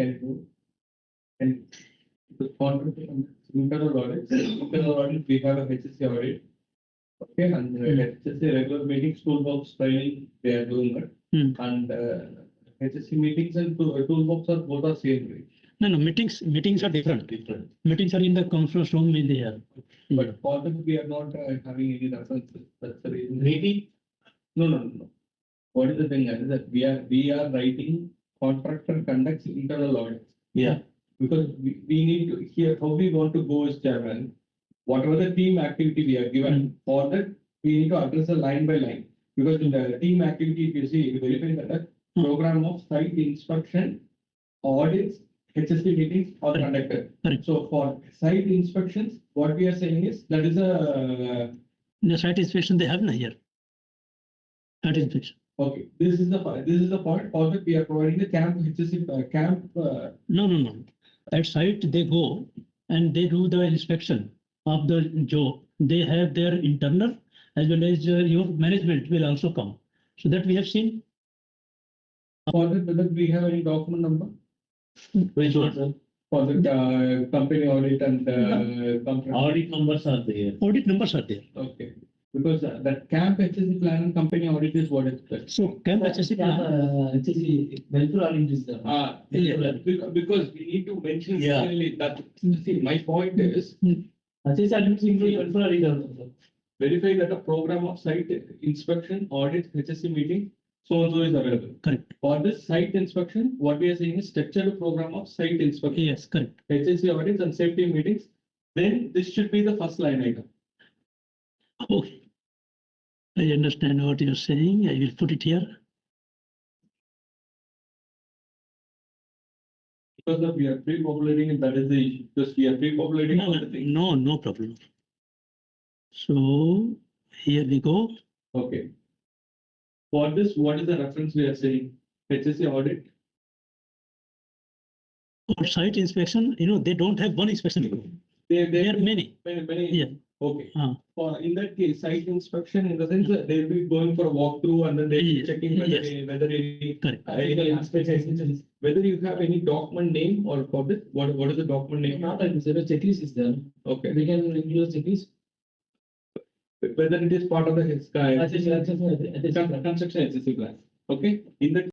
can do. And the internal audit, we have a HSE audit. Okay, and HSE regular meetings, toolbox training, they are doing it. And HSE meetings and toolbox are both are same, right? No, meetings are different. Meetings are in the conference room in there. But for them, we are not having any references. That's the reason. Maybe. No. What is the thing is that we are writing contractor conducts internal audits. Yeah. Because we need to hear how we want to go as chairman. Whatever the team activity we are given, for that we need to address a line by line. Because in the team activity, if you see, you verify that the program of site inspection, audits, HSE meetings are conducted. Correct. So for site inspections, what we are saying is that is a the site inspection they have here. Site inspection. Okay, this is the point. For that we are providing the camp HSE camp. No. At site they go and they do the inspection of the job. They have their internal as well as your management will also come. So that we have seen. For that, whether we have any document number? Which one, sir? For the company audit and Audit numbers are there. Audit numbers are there. Okay, because that camp HSE plan and company audit is what is that? So camp HSE plan. HSE welfare audit is there. Yeah. Because we need to mention Yeah. clearly that. See, my point is HSE audit include welfare audit also. verify that a program of site inspection, audit, HSE meeting, so and so is available. Correct. For this site inspection, what we are saying is structured program of site inspection. Yes, correct. HSE audits and safety meetings. Then this should be the first line item. Okay. I understand what you're saying. I will put it here. Because we are pre-populating, that is the issue. Because we are pre-populating all the things. No problem. So here we go. Okay. For this, what is the reference we are saying? HSE audit. For site inspection, they don't have one inspection. There There are many. Many. Yeah. Okay. Uh, For in that case, site inspection in the sense that they'll be going for a walkthrough and then they'll be Yes. checking whether any correct. whether you have any document name or for this, what is the document name? Not like this, a checklist is there. Okay. We can include checklist. Whether it is part of the HSE construction HSE plan. Okay. In that